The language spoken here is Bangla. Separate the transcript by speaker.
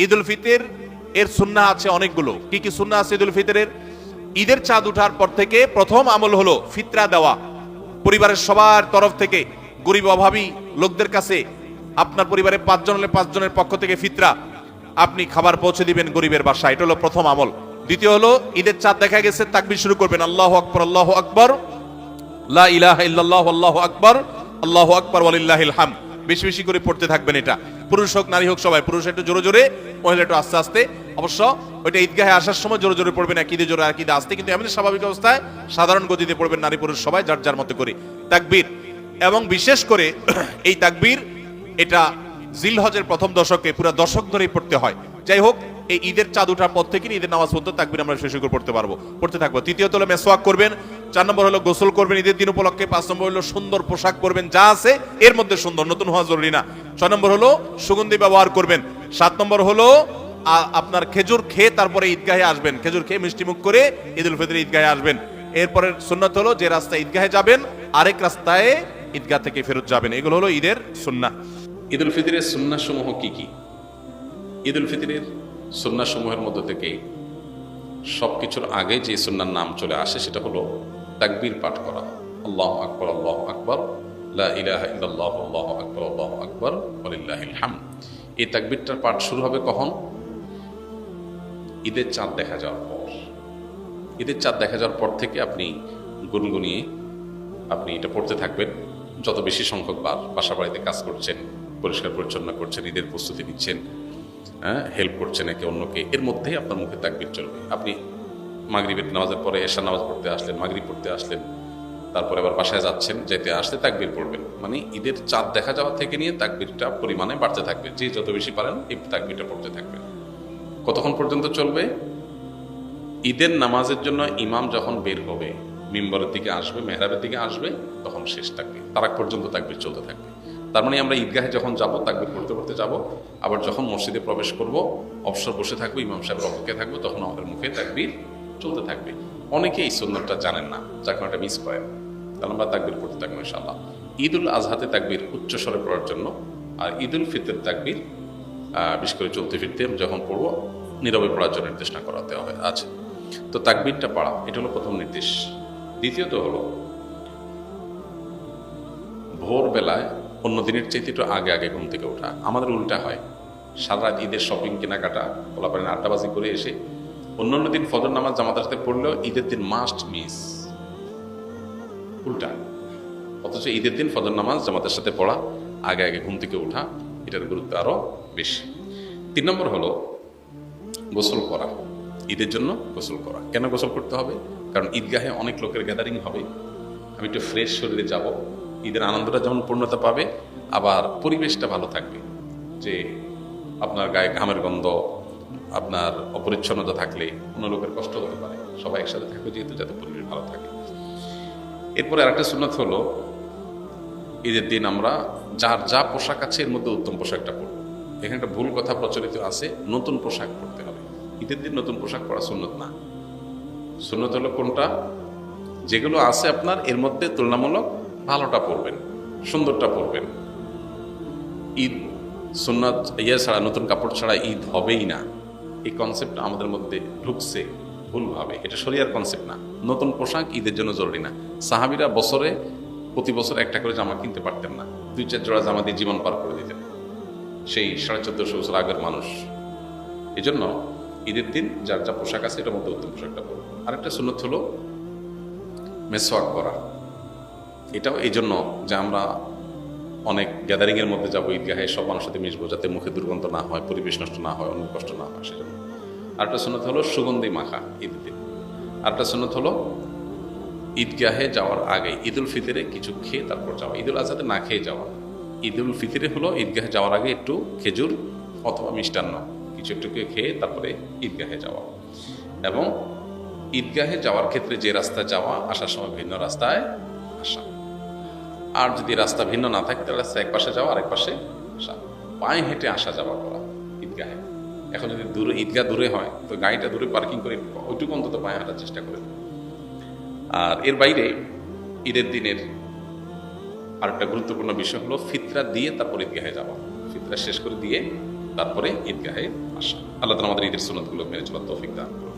Speaker 1: ঈদ উল ফিতর এর সুন্নাহ আছে অনেকগুলো। কি কি সুন্নাহ আছে ঈদ উল ফিতরের? ঈদের চাঁদ ওঠার পর থেকে প্রথম আমল হলো ফিতরা দেওয়া। পরিবারের সবার তরফ থেকে গরিব অভাবী লোকদের কাছে আপনার পরিবারে 5 জন হলে 5 জনের পক্ষ থেকে ফিতরা আপনি খাবার পৌঁছে দিবেন গরিবের বাসায়। এটা হলো প্রথম আমল। দ্বিতীয় হলো ঈদের চাঁদ দেখা গেছে, তাকবীর শুরু করবেন, আল্লাহু আকবার আল্লাহু আকবার, লা ইলাহা ইল্লাল্লাহ আল্লাহু আকবার আল্লাহু আকবার ওয়ালিল্লাহিল হামদ। বেশি বেশি করে পড়তে থাকবেন। এটা পুরুষ হোক নারী হোক সবাই, পুরুষ একটু জোরে জোরে, মহিলা একটু আস্তে আস্তে। অবশ্য ওইটা ঈদগাহে আসার সময় জোরে জোরে পড়বেন, একইদে জোরে একইদে আস্তে, কিন্তু এমনি স্বাভাবিক অবস্থায় সাধারণ গতিতে পড়বেন নারী পুরুষ সবাই যার যার মতো করে তাকবীর। এবং বিশেষ করে এই তাকবীর এটা জিলহজের প্রথম দশকে পুরো দশক ধরেই পড়তে হয়। যাই হোক, এই ঈদের চাঁদ ওঠার পর থেকে ঈদের নামাজ পর্যন্ত তাকবীর আমরা শেষ করে পড়তে থাকবো। তৃতীয়ত হলো মেসওয়াক করবেন। 4 নম্বর হলো গোসল করবেন ঈদের দিন উপলক্ষে। 5 নম্বর হলো সুন্দর পোশাক পরবেন, যা আছে এর মধ্যে সুন্দর, নতুন হওয়া জরুরি না। 6 নম্বর হলো সুগন্ধি ব্যবহার করবেন। 7 নম্বর হলো আপনার খেজুর খেয়ে তারপরে ঈদগাহে আসবেন, খেজুর খেয়ে মিষ্টি মুখ করে ঈদ উল ফিতর ঈদগাহে আসবেন। এরপরে সুন্নাত হলো যে রাস্তায় ঈদগাহে যাবেন আরেক রাস্তায় ঈদগাহ থেকে ফেরত যাবেন। এগুলো হলো ঈদের সুন্নাহ।
Speaker 2: ঈদ উল ফিতরের সুন্নাহ সমূহ কি কি? ঈদ উল ফিতরের সুন্নাহ সমূহের মধ্যে থেকে সবকিছুর আগে যে সুন্নাহর নাম চলে আসে সেটা হলো তাকবীর পাঠ করা। আল্লাহু আকবার আল্লাহু আকবার, লা ইলাহা ইল্লাল্লাহু আল্লাহু আকবার আল্লাহু আকবার ওয়ালিল্লাহিল হামদ। এই তাকবীরটার পাঠ শুরু হবে কখন? ঈদের চাঁদ দেখা যাওয়ার পর। ঈদের চাঁদ দেখা যাওয়ার পর থেকে আপনি গুনগুনিয়ে আপনি এটা পড়তে থাকবেন। যত বেশি সংখ্যক বার বাসা বাড়িতে কাজ করছেন, পরিষ্কার পরিচ্ছন্ন করছেন, ঈদের প্রস্তুতি নিচ্ছেন, হেল্প করছেন একে অন্যকে, এর মধ্যেই আপনার মুখে তাকবীর চলবে। আপনি মাগরিবের নামাজের পরে এশার নামাজ পড়তে আসলেন, মাগরিব পড়তে আসলেন, তারপরে আবার বাসায় যাচ্ছেন, যেতে আসতে তাকবীর পড়বেন। মানে ঈদের চাঁদ দেখা যাওয়া থেকে নিয়ে তাকবীরটা পরিমাণে বাড়তে থাকবে। যে যত বেশি পারেন এই তাকবীরটা পড়তে থাকবেন। কতক্ষণ পর্যন্ত চলবে? ঈদের নামাজের জন্য ইমাম যখন বের হবে, মিম্বরের দিকে আসবে, মেহরাবের দিকে আসবে, তখন শেষ থাকবে, তার আগ পর্যন্ত তাকবীর চলতে থাকবে। তার মানে আমরা ঈদগাহে যখন যাব তাকবীর পড়তে পড়তে যাব, আবার যখন মসজিদে প্রবেশ করব অবসর বসে থাকবো, ইমাম সাহেবের অপেক্ষায় থাকবো, তখন আমাদের মুখে তাকবীর চলতে থাকবে। অনেকে এই সুন্নাহটা জানেন না, যার কারণে মিস করেন। তাহলে আমরা তাকবীর পড়তে থাকবো ইনশাআল্লাহ। ঈদ উল আজহাতে তাকবীর উচ্চ স্বরে পড়ার জন্য, আর ঈদ উল ফিতর তাকবীর বিশেষ করে চলতে ফিরতে যখন পড়বো নীরবে পড়ার জন্য নির্দেশনা করা দেওয়া হয় আছে। তো তাকবীরটা পড়া, এটা হলো প্রথম নির্দেশ। দ্বিতীয়ত হলো ভোরবেলায় অন্য দিনের চাইতে একটু আগে আগে ঘুম থেকে ওঠা। আমাদের উল্টা হয়, সারা রাত ঈদের শপিং কেনাকাটা পোলাপানের আড্ডাবাজি করে এসে অন্যান্য দিন ফজর নামাজ জামাতের সাথে পড়লেও ঈদের দিন মাস্ট মিস, উল্টা। অথচ ঈদের দিন ফজর নামাজ জামাতের সাথে পড়া, আগে আগে ঘুম থেকে ওঠা, এটার গুরুত্ব আরো বেশি। 3 নম্বর হলো গোসল করা। ঈদের জন্য গোসল করা। কেন গোসল করতে হবে? কারণ ঈদগাহে অনেক লোকের গ্যাদারিং হবে, আমি একটু ফ্রেশ শরীরে যাব, ঈদের আনন্দটা যেমন পূর্ণতা পাবে, আবার পরিবেশটা ভালো থাকবে। যে আপনার গায়ে ঘামের গন্ধ, আপনার অপরিচ্ছন্নতা থাকলে অন্য লোকের কষ্ট হতে পারে। সবাই একসাথে থাকবে যেহেতু, যাতে পরিবেশ ভালো থাকে। এরপরে আরেকটা সুন্নাত হলো ঈদের দিন আমরা যার যা পোশাক আছে এর মধ্যে উত্তম পোশাকটা পরব। এখানে একটা ভুল কথা প্রচলিত আছে, নতুন পোশাক পরতে হবে। ঈদের দিন নতুন পোশাক পরা সুন্নত না। সুন্নত হলো কোনটা? যেগুলো আছে আপনার এর মধ্যে তুলনামূলক ভালোটা পরবেন, সুন্দরটা পরবেন। ঈদ সুন্নাত ছাড়া, নতুন কাপড় ছাড়া ঈদ হবেই না, এই কনসেপ্ট আমাদের মধ্যে ঢুকছে ভুলভাবে। এটা শরিয়ার কনসেপ্ট না। নতুন পোশাক ঈদের জন্য জরুরি না। সাহাবীরা প্রতি বছর একটা করে জামা কিনতে পারতেন না, 2-4 জোড়া জামা দিয়ে জীবন পার করে দিতেন সেই 1450 বছর আগের মানুষ। এই জন্য ঈদের দিন যার যা পোশাক আছে এটার মধ্যে উত্তম পোশাকটা পরব। আরেকটা সুন্নত হলো মেসওয়াক করা। এটাও এই জন্য যে আমরা অনেক গ্যাদারিং এর মধ্যে যাবো, ঈদগাহে সব মানুষের সাথে মিশবো, যাতে মুখে দুর্গন্ধ না হয়, পরিবেশ নষ্ট না হয়, অন্য কষ্ট না হয়, সেজন্য। আরেকটা সুন্নত হলো সুগন্ধি মাখা ঈদের দিন। আরেকটা সুন্নত হলো ঈদগাহে যাওয়ার আগে ঈদ উল ফিতরে কিছু খেয়ে তারপর যাওয়া। ঈদ উল আজহাতে না খেয়ে যাওয়া। ঈদ উল ফিতরে হলো ঈদগাহে যাওয়ার আগে একটু খেজুর অথবা মিষ্টান্ন কিছু একটু খেয়ে তারপরে ঈদগাহে যাওয়া। এবং ঈদগাহে যাওয়ার ক্ষেত্রে যে রাস্তা যাওয়া, আসার সময় ভিন্ন রাস্তায় আসা। আর যদি রাস্তা ভিন্ন না থাকে তাহলে রাস্তা এক পাশে যাওয়া, আরেক পাশে আসা। পায়ে হেঁটে আসা যাওয়া করা ঈদগাহে। এখন যদি দূরে ঈদগাহ দূরে হয় তো গাড়িটা দূরে পার্কিং করে ওইটুকু অন্তত পায়ে হাঁটার চেষ্টা করে। আর এর বাইরে ঈদের দিনের আরেকটা গুরুত্বপূর্ণ বিষয় হলো ফিতরা দিয়ে তারপর ঈদগাহে যাওয়া। ফিতরা শেষ করে দিয়ে তারপরে ঈদগাহে আসা। আল্লাহ তাআলা আমাদের ঈদের সুন্নতগুলো মেনে চলার তৌফিক দান করুন।